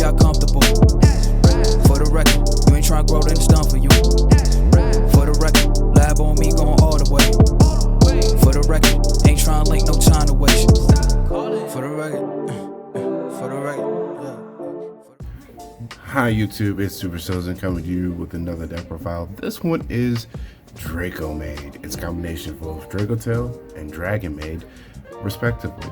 y'all comfortable. For the record, you ain't tryna grow, then it's done for you. For the record, lab on me going all the way. For the record, ain't tryna link, no time to waste. For the record, for the record. Hi YouTube, it's SuperShozen coming to you with another deck profile. This one is Dracomaids. It's a combination of both Dracotail and Dracomaids, respectively.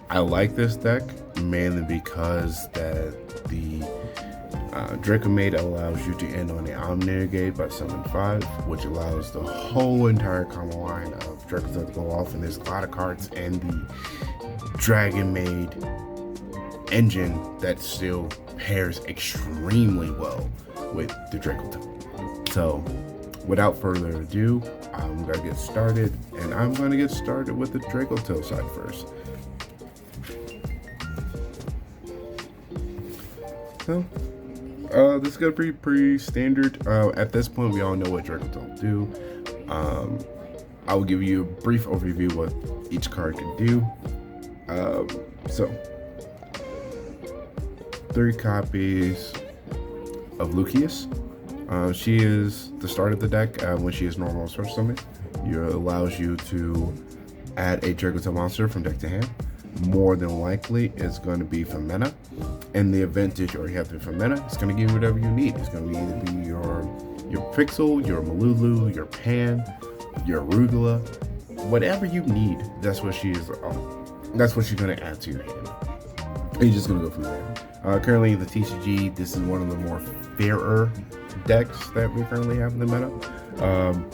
I like this deck mainly because that the Dracomaids allows you to end on the Omni Gate by summon 5, which allows the whole entire combo line of Dracotail to go off, and there's a lot of cards in the Dracomaids engine that still pairs extremely well with the Dracotail. So without further ado, I'm gonna get started, and I'm gonna get started with the Dracotail side first. So this is gonna be pretty standard. At this point, we all know what Dracotail do. I will give you a brief overview of what each card can do. So 3 copies of Lucius. She is the start of the deck. When she is normal special summon, it allows you to add a Dracotail monster from deck to hand. More than likely, it's going to be from mana. And the advantage, or you have to be from mana, it's going to give you whatever you need. It's going to either be your Pixel, your Malulu, your Pan, your Arugula, whatever you need. That's what she is. That's what she's going to add to your hand. And you're just going to go from there. Currently in the TCG, this is one of the more fairer decks that we currently have in the meta,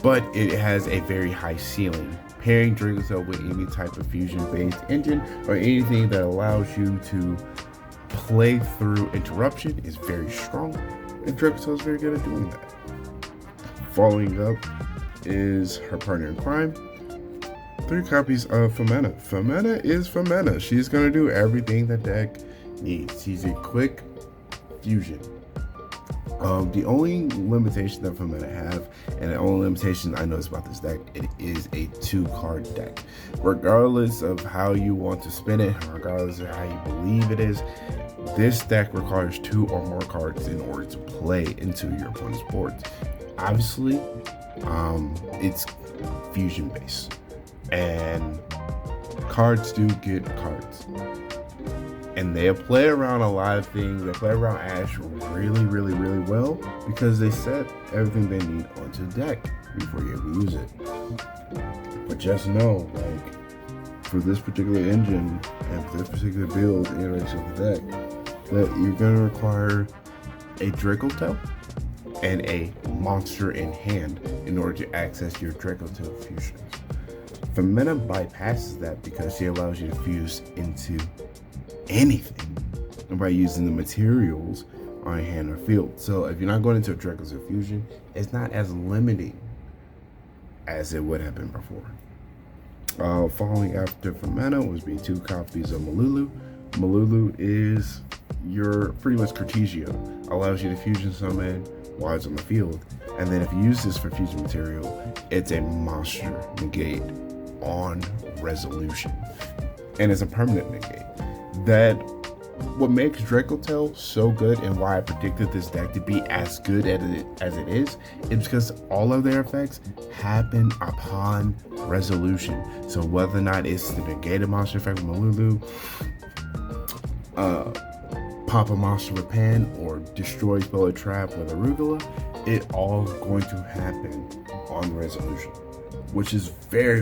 but it has a very high ceiling. Pairing Dracotail with any type of fusion-based engine or anything that allows you to play through interruption is very strong, and Dracotail is very good at doing that. Following up is her partner in crime. 3 copies of Femena. Femena is Femena. She's going to do everything the deck needs. She's a quick fusion. The only limitation that Femena have, and the only limitation I notice about this deck, it is a 2-card deck. Regardless of how you want to spin it, regardless of how you believe it is, this deck requires 2 or more cards in order to play into your opponent's board. Obviously, it's fusion based, and cards do get cards. And they play around a lot of things. They play around Ash really well because they set everything they need onto the deck before you ever use it. But just know, like, for this particular engine and for this particular build iteration of the deck, that you're gonna require a Dracotail and a monster in hand in order to access your Dracotail fusions. Femena bypasses that because she allows you to fuse into anything by using the materials on hand or field. So if you're not going into a Dracotail fusion, it's not as limiting as it would have been before. Following after Femena was be 2 copies of Malulu. Malulu is your pretty much Cortegio. Allows you to fusion summon while it's on the field, and then if you use this for fusion material, it's a monster negate on resolution, and it's a permanent negate. That what makes Dracotail so good, and why I predicted this deck to be as good as it is because all of their effects happen upon resolution. So whether or not it's the negated monster effect with Malulu, pop a monster with Pan, or destroy spell or trap with Arugula, it all going to happen on resolution, which is very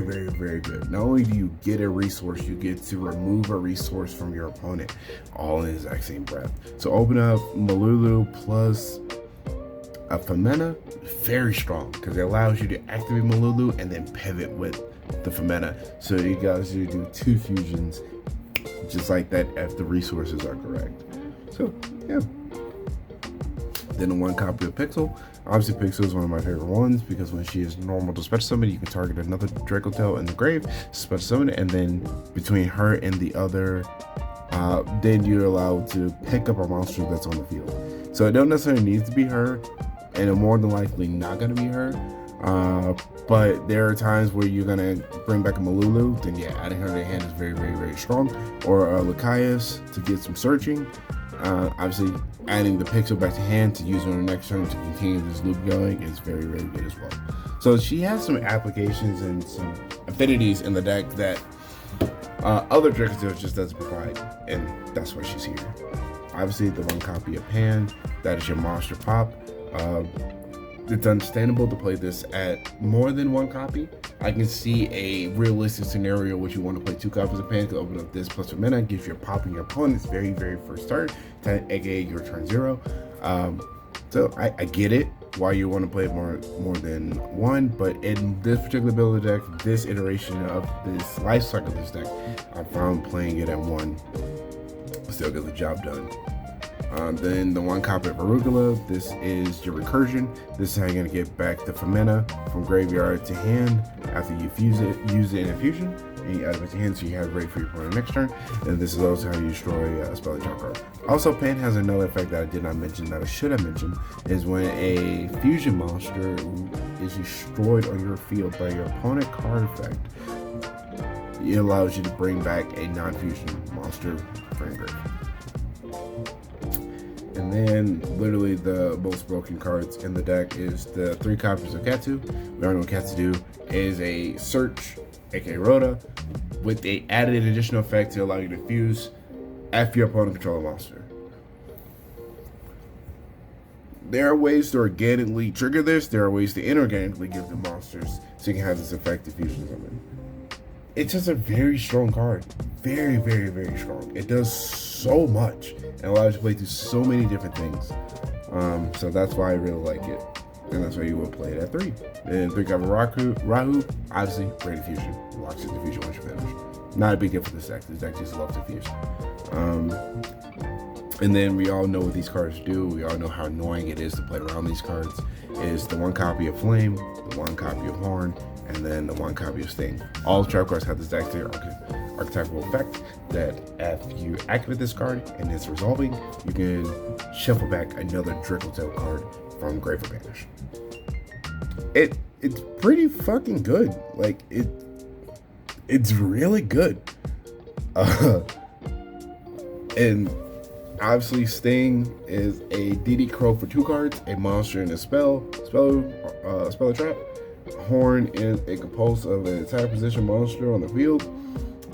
good. Not only do you get a resource, you get to remove a resource from your opponent all in the exact same breath. So open up Malulu plus a Femena, very strong because it allows you to activate Malulu and then pivot with the Femena. So you guys do 2 fusions just like that if the resources are correct. So yeah. Then a 1 copy of Pixel. Obviously, Pixel is one of my favorite ones because when she is normal to special summon, you can target another Dracotail in the grave, special summon it, and then between her and the other, then you're allowed to pick up a monster that's on the field. So it don't necessarily need to be her, and it more than likely not going to be her, But there are times where you're gonna bring back a Malulu, then yeah, adding her to your hand is very, very, very strong. Or Lachias to get some searching. Obviously, adding the Pixel back to hand to use on the next turn to continue this loop going is very, very good as well. So she has some applications and some affinities in the deck that other Dracomaids just doesn't provide, and that's why she's here. Obviously, the one copy of Pan, that is your monster pop. It's understandable to play this at more than one copy. I can see a realistic scenario which you want to play 2 copies of Pan to open up this plus mana, gives you a pop in your opponent's very, very first turn, aka your turn 0. So I get it why you want to play more than one, but in this particular build of the deck, this iteration of this life cycle of this deck, I found playing it at 1 still gets the job done. Then the one copy of Arugula, this is your recursion. This is how you're going to get back the Femina from graveyard to hand after you use it in a fusion, and you add it back to hand so you have it ready for your opponent next turn. And this is also how you destroy a spell attack card. Also, Pan has another effect that I did not mention that I should have mentioned, is when a fusion monster is destroyed on your field by your opponent card effect, it allows you to bring back a non-fusion monster from your grave. And then literally the most broken cards in the deck is the 3 copies of Katsu. We all know what Katsu do is a search, aka Rhoda, with a added additional effect to allow you to fuse after your opponent control a monster. There are ways to organically trigger this, there are ways to inorganically give the monsters so you can have this effective fusion summon. It's just a very strong card. Very, very, very strong. It does so much and allows you to play through so many different things. So that's why I really like it. And that's why you will play it at 3. Then 3 cover Rahu, obviously, great fusion. Locks into fusion once you finish. Not a big deal for this deck. This deck just loves to fuse. And then we all know what these cards do. We all know how annoying it is to play around these cards. It is the 1 copy of Flame, the 1 copy of Horn, and then the 1 copy of Sting. All trap cards have this archetypal effect that if you activate this card and it's resolving, you can shuffle back another Dracomaids card from Grave or Banish. It's pretty fucking good. Like it's really good. And obviously Sting is a DD Crow for 2 cards, a monster and a spell trap. Horn is a compulse of an entire position monster on the field.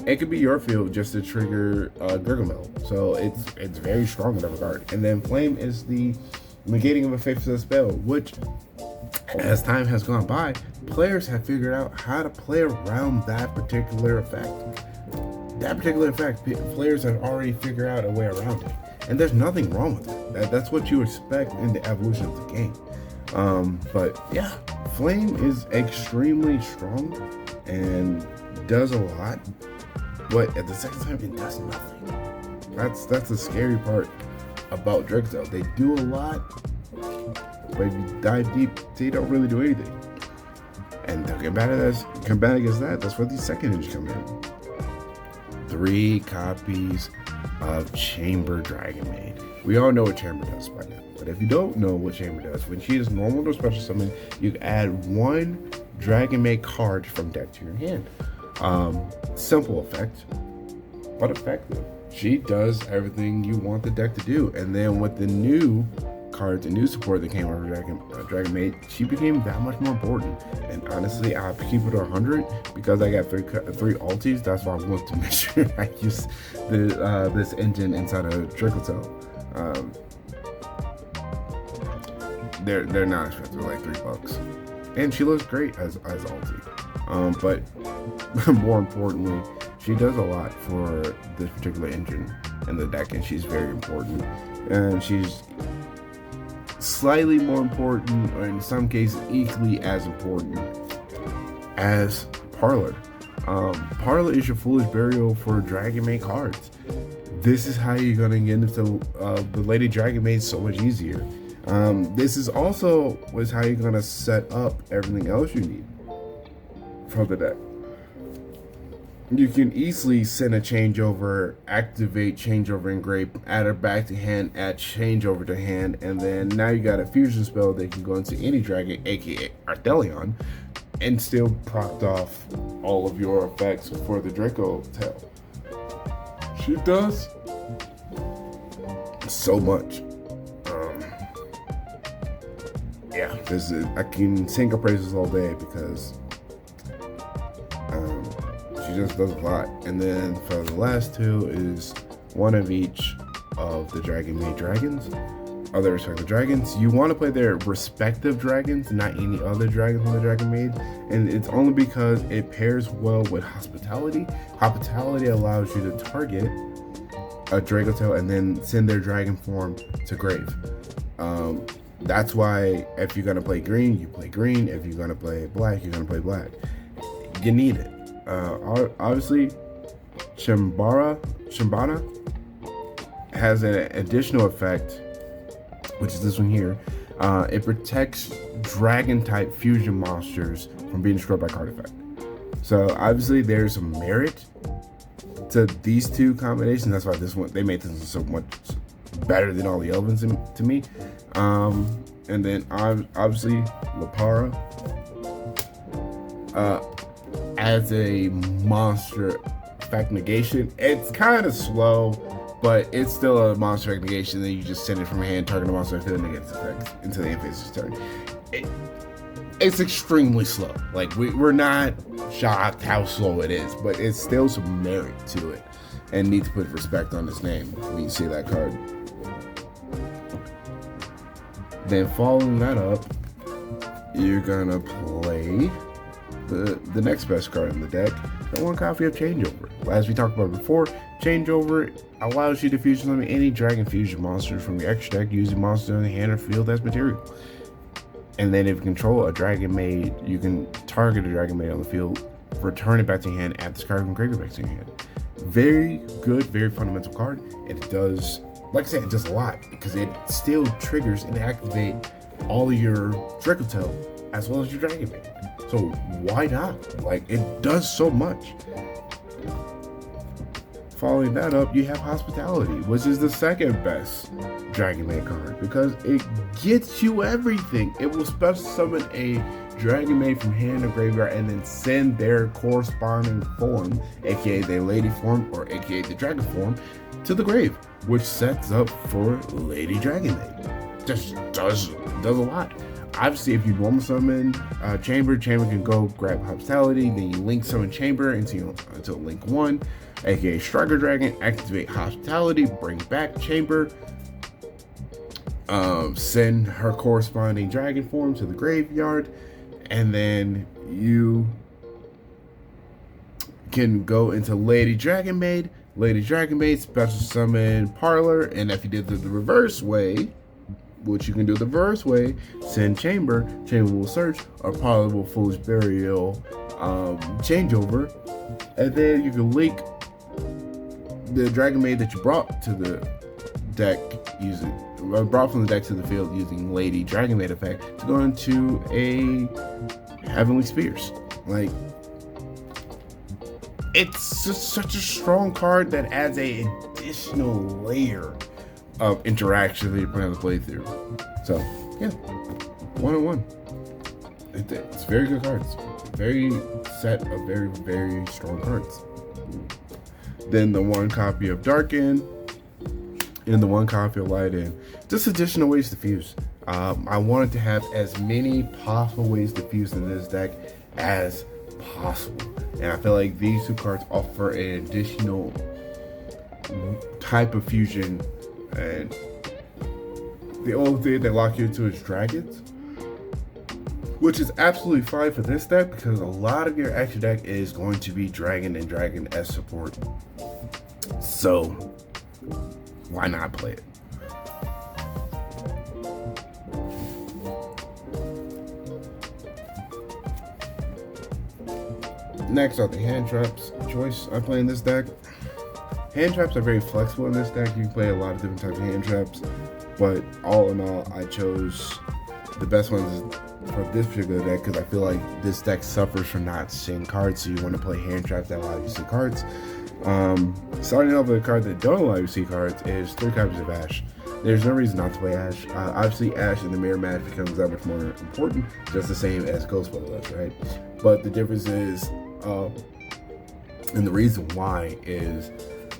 It could be your field just to trigger Dracomaids. So it's very strong in that regard. And then Flame is the negating of effects of the spell, which as time has gone by, players have figured out how to play around that particular effect. Players have already figured out a way around it. And there's nothing wrong with it. That's what you expect in the evolution of the game. But yeah, Flame is extremely strong and does a lot, but at the same time it does nothing. That's the scary part about Dracomaids. They do a lot, but if you dive deep, they don't really do anything. And to combat against that, that's where the second ninja come in. 3 copies of Chamber Dracomaids. We all know what Chamber does by now, but if you don't know what Chamber does, when she is normal to special summon, you add 1 Dracomaids card from deck to your hand. Simple effect, but effective. She does everything you want the deck to do, and then with the new cards and new support that came out of Dracomaids, she became that much more important. And honestly, I'll keep it 100 because I got 3 ultis. That's why I want to make sure I use this engine inside of Dracomaids. They're not expensive, they're like $3, and she looks great as ulti. But more importantly, she does a lot for this particular engine in the deck, and she's very important. And she's slightly more important, or in some cases equally as important as Parlor. Parlor is your foolish burial for Dracomaids cards. This is how you're gonna get into the Lady Dracomaids so much easier. This is also how you're gonna set up everything else you need from the deck. you can easily send a changeover, activate changeover engrave, add it back to hand, add changeover to hand, and then now you got a fusion spell that can go into any dragon, aka Arthelion, and still propped off all of your effects for the Draco tail. She does so much. Yeah, I can sing her praises all day because she just does a lot. And then for the last two is one of each of the Dracomaids dragons. Other respective dragons. You want to play their respective dragons, not any other dragons from the Dracomaids. And it's only because it pairs well with Hospitality. Hospitality allows you to target a Dracotail and then send their dragon form to grave. That's why if you're gonna play green, you play green. If you're gonna play black, you're gonna play black. You need it. Obviously, Shambana has an additional effect, which is this one here. It protects dragon-type fusion monsters from being destroyed by card effect. So obviously, there's some merit to these two combinations. That's why they made this so much better than all the other ones to me. And then obviously Lapara as a monster effect negation. It's kind of slow, but it's still a monster effect negation. Then you just send it from hand, target a monster, and fill negative effects into the end phase of turn. It's extremely slow. Like we're not shocked how slow it is, but it's still some merit to it, and need to put respect on its name when you see that card. Then following that up, you're gonna play the next best card in the deck, the one copy of Changeover. As we talked about before, Changeover allows you to fusion summon any dragon fusion monsters from your extra deck using monsters in the hand or field as material. And then if you control a Dracomade, you can target a Dracomade on the field, return it back to your hand, add this card and grave it back to your hand. Very good, very fundamental card, and it does, like I said, it does a lot because it still triggers and activates all of your Dracotail as well as your Dracomade. So why not? Like, it does so much. Following that up, you have Hospitality, which is the second best Dracomade card because it gets you everything. It will special summon a Dracomade from hand or graveyard and then send their corresponding form, aka their lady form or aka the dragon form, to the grave, which sets up for Lady Dracomade. Just does a lot. Obviously, if you normal summon Chamber can go grab Hospitality, then you link summon Chamber until link 1, aka Striker Dragon, activate Hospitality, bring back Chamber, send her corresponding dragon form to the graveyard, and then you can go into Lady Dracomade. Lady Dracomade special summon Parlor, and if you did the reverse way, which you can do the reverse way, send Chamber will search, or Parlor will Foolish Burial Changeover, and then you can link the Dracomade that you brought to the deck brought from the deck to the field using Lady Dracomade effect to go into a Heavenly Spears. Like, it's just such a strong card that adds a additional layer of interaction that you're playing on the playthrough. So yeah, 1-on-1. It's very good cards. Very set of very, very strong cards. Then the one copy of Darken and the one copy of Light In. Just additional ways to fuse. I wanted to have as many possible ways to fuse in this deck as possible. And I feel like these two cards offer an additional type of fusion. And the only thing they lock you into is dragons, which is absolutely fine for this deck because a lot of your extra deck is going to be dragon and dragon as support. So why not play it? Next are the hand traps choice I play in this deck. Hand traps are very flexible in this deck. You can play a lot of different types of hand traps, but all in all, I chose the best ones for this particular deck, because I feel like this deck suffers from not seeing cards, so you want to play hand traps that allow you to see cards. Starting off with a card that don't allow you to see cards is 3 copies of Ash. There's no reason not to play Ash. Obviously, Ash in the mirror match becomes that much more important, just the same as Ghostspell does, right? But the difference is, and the reason why is,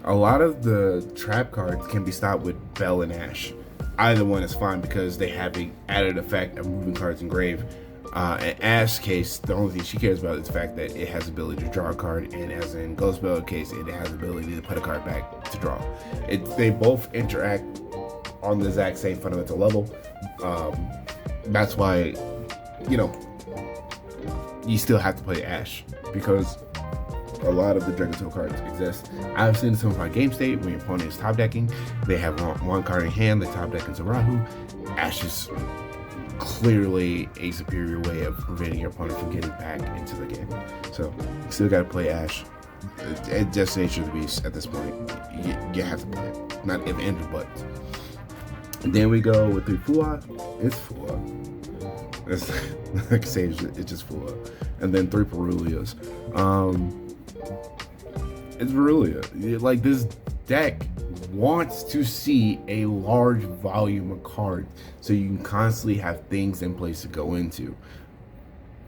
a lot of the trap cards can be stopped with Bell and Ash. Either one is fine because they have the added effect of moving cards in grave. In Ash's case, the only thing she cares about is the fact that it has the ability to draw a card, and as in Ghostspell's case, it has the ability to put a card back to draw. They both interact on the exact same fundamental level. That's why, you still have to play Ash, because a lot of the Dracomaids cards exist. I've seen some of my game state when your opponent is top decking, they have one card in hand, they top deck into Rahu. Ash is clearly a superior way of preventing your opponent from getting back into the game. So you still gotta play Ash. It's just nature of the beast at this point. You have to play it. Not if and but. And then we go with 3 Fua. It's Fua. It's like I say, it's just Fua. And then 3 Perulias. It's Perulia. Like, this deck wants to see a large volume of cards so you can constantly have things in place to go into.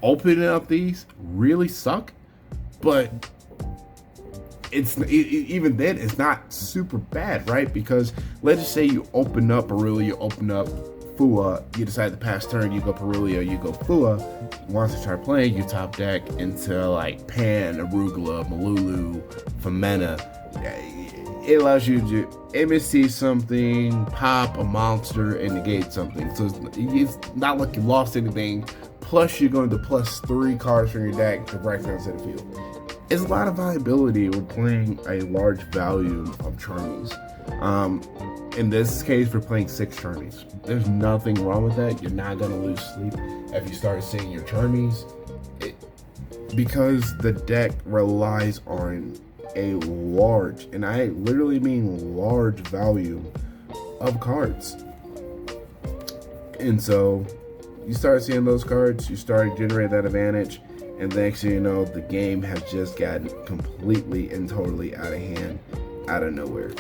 Opening up these really suck, but even then it's not super bad, right? Because let's just say you open up Perulia, you open up Fua, you decide to pass turn, you go Perulia, you go Fua. Once you start playing, you top deck into like Pan, Arugula, Malulu, Femena. It allows you to MSC something, pop a monster, and negate something. So it's not like you lost anything. Plus, you're going to +3 cards from your deck to right down to the field. It's a lot of viability with playing a large volume of Charmies. In this case, we're playing 6 Charmies. There's nothing wrong with that. You're not going to lose sleep if you start seeing your Charmies. Because the deck relies on a large, and I literally mean large, volume of cards. And so you start seeing those cards, you start to generate that advantage, and the next thing you know, the game has just gotten completely and totally out of hand, out of nowhere.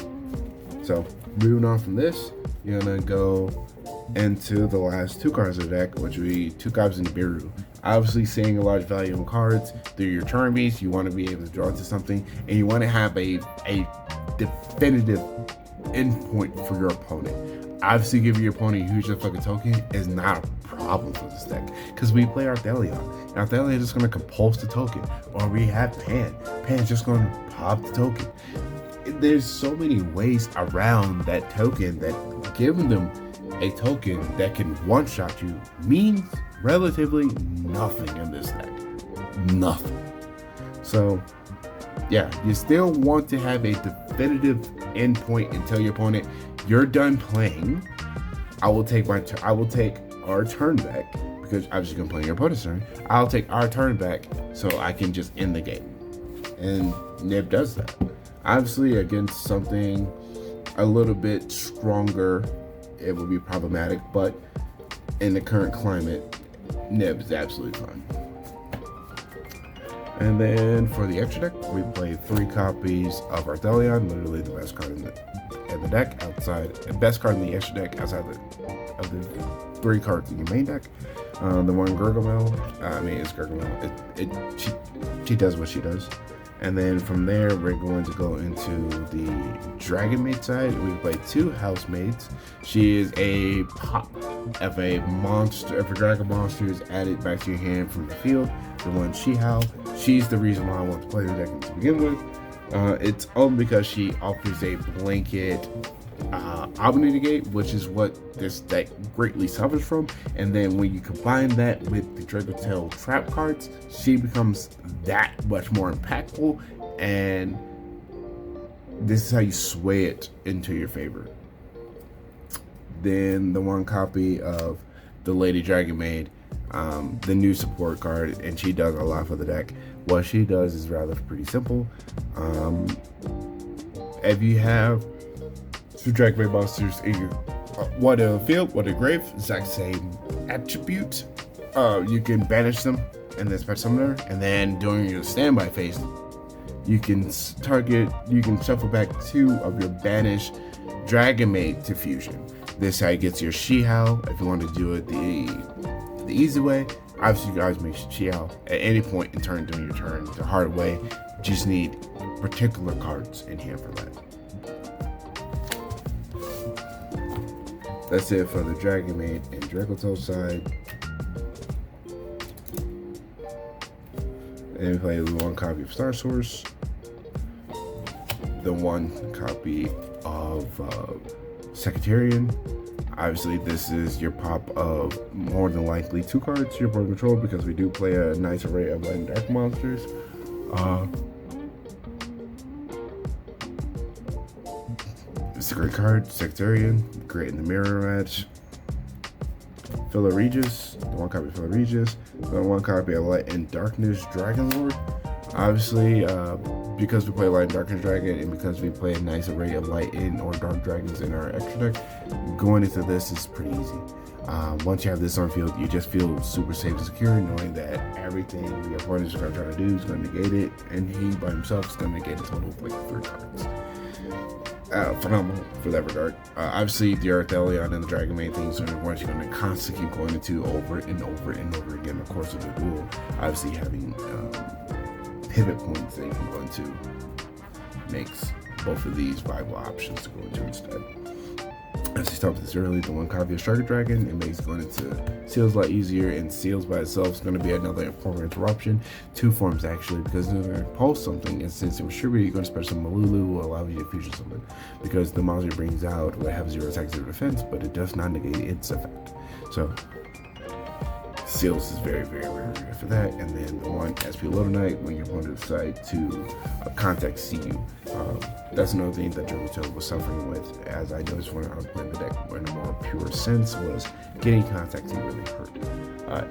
So moving on from this, you're gonna go into the last 2 cards of the deck, which would be 2 copies of Nibiru. Obviously, seeing a large volume of cards through your Charmies, you want to be able to draw into something, and you want to have a definitive endpoint for your opponent. Obviously, giving your opponent a huge fucking token is not a problem for this deck, because we play Arthelion. Arthelion is just going to compulse the token, or we have Pan. Pan's just going to pop the token. There's so many ways around that token that giving them a token that can one-shot you means relatively nothing in this deck. Nothing. So, yeah, you still want to have a definitive endpoint and tell your opponent, you're done playing. I will take our turn back, because I'm just gonna play your opponent's turn. I'll take our turn back so I can just end the game. And Nib does that. Obviously, against something a little bit stronger, it would be problematic, but in the current climate, Nib is absolutely fine. And then for the extra deck, we play 3 copies of Arthelion, literally the best card in the deck, best card in the extra deck outside of the 3 cards in your main deck. The one Gargamel, it's Gargamel. She does what she does. And then from there, we're going to go into the Dracomaids side. We play 2 Housemaids. She is a pop. If a dragon monster is added back to your hand from the field, the one She-How, she's the reason why I want to play the deck to begin with. It's only because she offers a blanket Omni Negate, which is what this deck greatly suffers from. And then when you combine that with the Dracomaids trap cards, she becomes that much more impactful, and this is how you sway it into your favor. Then the 1 copy of the Lady Dragomaid, the new support card, and she does a lot for the deck. What she does is rather pretty simple. If you have 2 Dracomaids monsters in your one in the field, one in the grave, exact same attribute, you can banish them and then special summoner, and then during your standby phase, you can shuffle back 2 of your banished Dracomaids to fusion. This how you get your Shihao. If you want to do it the easy way, obviously you guys make Shihao at any point in turn during your turn. The hard way, just need particular cards in hand for that. That's it for the Dracomaid and Dracotail side. And we play the 1 copy of Star Source, the 1 copy of Secretarian. Obviously, this is your pop of more than likely 2 cards your board control, because we do play a nice array of light and dark monsters. It's a great card. Secretarian, great in the mirror match. Regis, the 1 copy of Regis, the 1 copy of Light and Darkness Dragon Lord. Obviously, because we play Light and Darkness Dragon, and because we play a nice array of light in or dark dragons in our extra deck, going into this is pretty easy. Once you have this on field, you just feel super safe and secure, knowing that everything your opponent is going to try to do is going to negate it, and he by himself is going to negate a total of like 3 cards. Phenomenal for that regard. Obviously, the Arthelion and the Dracomaid things are the ones you're going to constantly keep going into over and over and over again, of course, of the duel. Obviously, having pivot points that you can go into makes both of these viable options to go into instead. As we talked about this earlier, the 1 copy of Striker Dragon, it makes going into Seals a lot easier, and Seals by itself is going to be another form of interruption. 2 forms actually, because it's going to pulse something, and since it was distributed, you're going to special Malulu will allow you to fusion something, because the monster it brings out will have 0 attack, 0 defense, but it does not negate its effect. So Seals is very, very, very good for that. And then the 1 SP Little Knight, when you're going to decide to contact CU. That's another thing that Dracomaids was suffering with, as I noticed when I was playing the deck in a more pure sense, was getting contact C really hurt.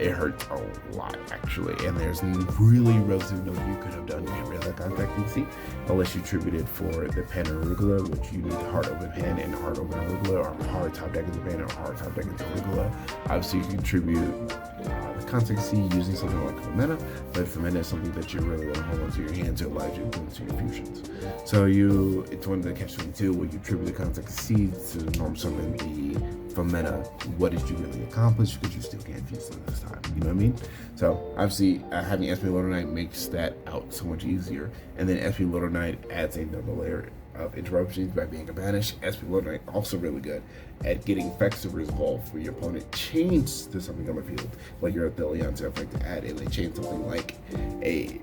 It hurts a lot actually, and there's really relatively no you could have done to get rid of that contacting C, unless you tributed for the pen and arugula, which you need hard open pen and hard open arugula, or hard top deck into pen or hard top deck into arugula. Obviously you can contribute the contact C using something like Femena, but Femena is something that you really want to hold onto your hand to allow you to go into your fusions. So it's one of the catch-22 where you tribute the contact C to norm summon the Femena. What did you really accomplish? Because you still can't fuse them this time. You know what I mean? So obviously having SP Little Knight makes that out so much easier, and then SP Little Knight adds another layer of interruptions by being a banish. SP Little Knight also really good at getting effects to resolve for your opponent change to something on the field, like your Arthelion to effect to add, and they change something like a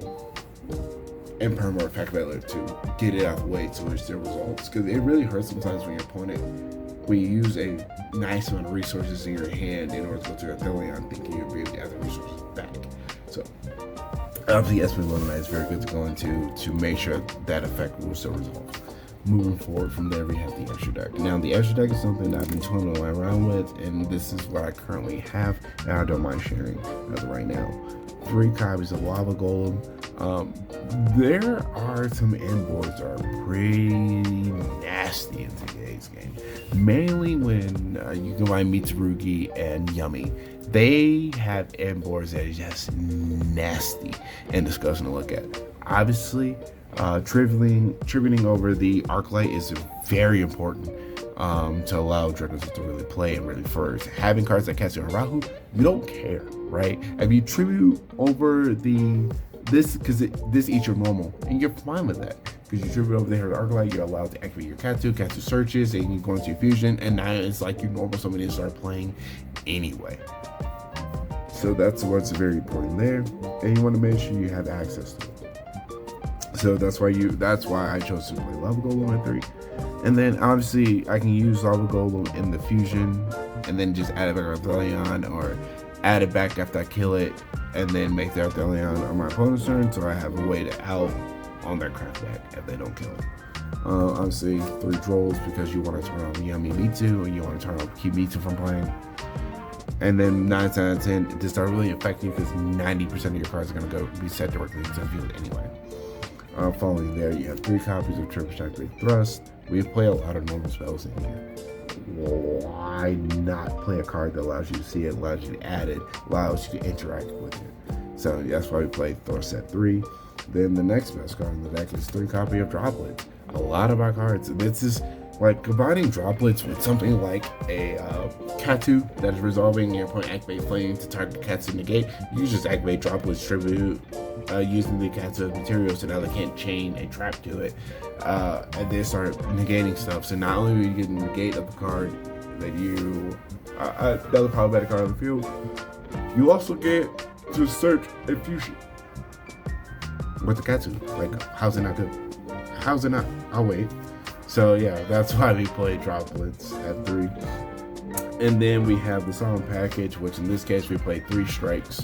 Impermanent Effect Valor to get it out of the way to which their results. Because it really hurts sometimes when your opponent, when you use a nice amount of resources in your hand in order to go to Arthelion, thinking you'll be able to add the resources back. So obviously SP Little Knight is very good to go into to make sure that effect will still resolve. Moving forward from there, we have the extra deck. Now, the extra deck is something that I've been toying around with, and this is what I currently have, and I don't mind sharing as of right now. 3 copies of Lava Golem. There are some end boards that are pretty nasty in today's game. Mainly when you combine Mitsurugi and Yummy. They have end boards that are just nasty and disgusting to look at. Obviously, tributing over the Arclight is very important to allow Dracomaids to really play and really flourish. Having cards like Katsu and Rahu, you don't care, right? If you tribute over this, because this eats your normal, and you're fine with that. Because you tribute over there the Arclight, you're allowed to activate your Katsu searches, and you go into your fusion, and now it's like your normal somebody to start playing anyway. So that's what's very important there, and you want to make sure you have access to it. So that's why I chose to play Lava Golem at 3. And then obviously I can use Lava Golem in the fusion and then just add it back to Arthelion, or add it back after I kill it and then make the Arthelion on my opponent's turn, so I have a way to out on their craft deck if they don't kill it. Obviously 3 trolls, because you want to turn on Yummy Mitsu, and you want to turn on keep Mitsu from playing. And then 9 out of 10 to start really affecting you, because 90% of your cards are going to be set directly into the field anyway. Following there, you have 3 copies of Triple Shockwave Thrust. We play a lot of normal spells in here. why not play a card that allows you to see it, allows you to add it, allows you to interact with it? So that's why we played Thor set 3. Then the next best card in the deck is 3 copy of Droplets. A lot of our cards, this is like combining Droplets with something like a Katu that is resolving your opponent activate flame to target Katsu negate. You just activate Droplets tribute using the Katsu material, so now they can't chain a trap to it. And then start negating stuff. So not only do you get the negate of the card that you another problematic card on the field, you also get to search a fusion with the Katsu. Like, how's it not good? How's it not? I'll wait. So yeah, that's why we play Droplets at 3. And then we have the Solemn Package, which in this case we play 3 strikes,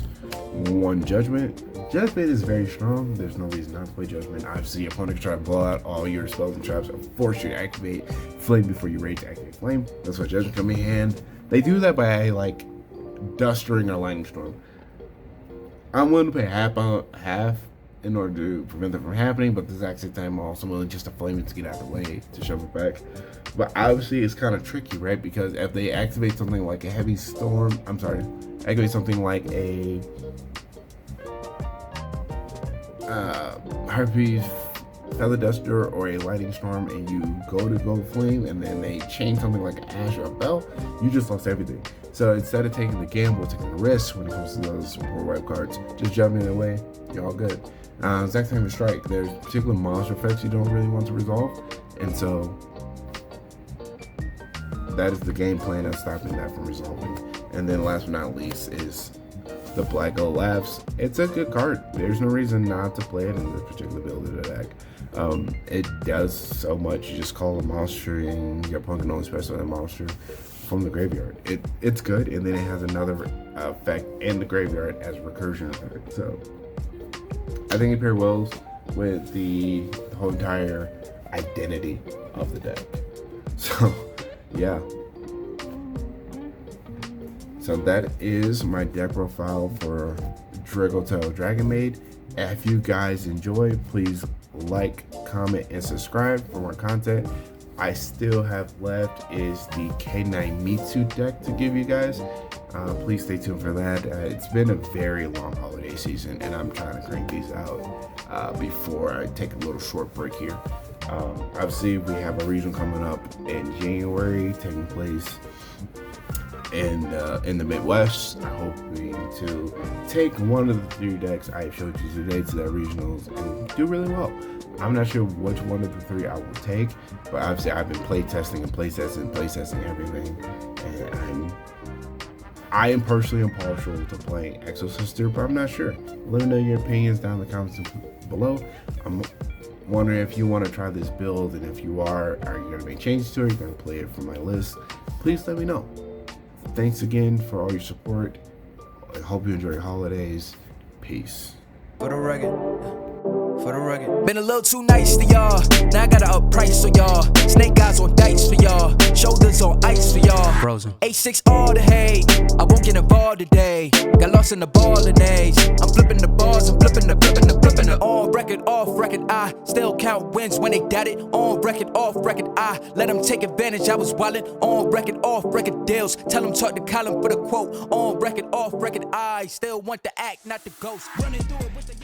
1 judgment. Judgment is very strong. There's no reason not to play Judgment. Obviously, your opponent can try to blow out all your spells and traps and force you to activate Flame before you rage to activate Flame. That's why Judgment come in hand. They do that by like Dustering or Lightning Storm. I'm willing to pay half in order to prevent that from happening, but at the exact same time, I'm also willing just to flame it to get out of the way to shove it back. But obviously, it's kind of tricky, right? Because if they activate something like a Heavy Storm, activate something like a Harpy's Feather Duster or a Lightning Storm, and you go flame, and then they chain something like an Ash or a Bell, you just lost everything. So instead of taking the gamble, taking the risk when it comes to those support wipe cards, just jumping away, you're all good. Exact same with Strike. There's particular monster effects you don't really want to resolve, and so that is the game plan of stopping that from resolving. And then last but not least is the Black Gold Labs. It's a good card. There's no reason not to play it in this particular build of the deck. It does so much. You just call a monster and your opponent can only special that monster from the graveyard. It's good, and then it has another effect in the graveyard as a recursion effect. So I think it pairs well with the whole entire identity of the deck. So yeah. So that is my deck profile for Dracomaids. If you guys enjoy, please like, comment, and subscribe for more content. I still have left is the K9 Mitsu deck to give you guys. Please stay tuned for that. It's been a very long holiday season, and I'm trying to crank these out before I take a little short break here. Obviously, we have a regional coming up in January, taking place in the Midwest. I'm hoping to take one of the 3 decks I showed you today to that regionals and do really well. I'm not sure which one of the 3 I will take, but obviously I've been playtesting everything, and I am personally impartial to playing Exo-Sister, but I'm not sure. Let me know your opinions down in the comments below. I'm wondering if you want to try this build, and if you are you going to make changes to it? Are you going to play it from my list? Please let me know. Thanks again for all your support. I hope you enjoy your holidays. Peace. For the record. Been a little too nice to y'all. Now I gotta up price for y'all. Snake eyes on dice for y'all. Shoulders on ice for y'all. Frozen. 8-6 all the hate. I won't get involved today. Got lost in the ball and age. I'm flipping the bars. I'm flipping the. On record, off record. I still count wins when they doubt it. On record, off record. I let them take advantage. I was wildin'. On record, off record deals. Tell them talk to Colin for the quote. On record, off record. I still want the act, not the ghost. Running through it with the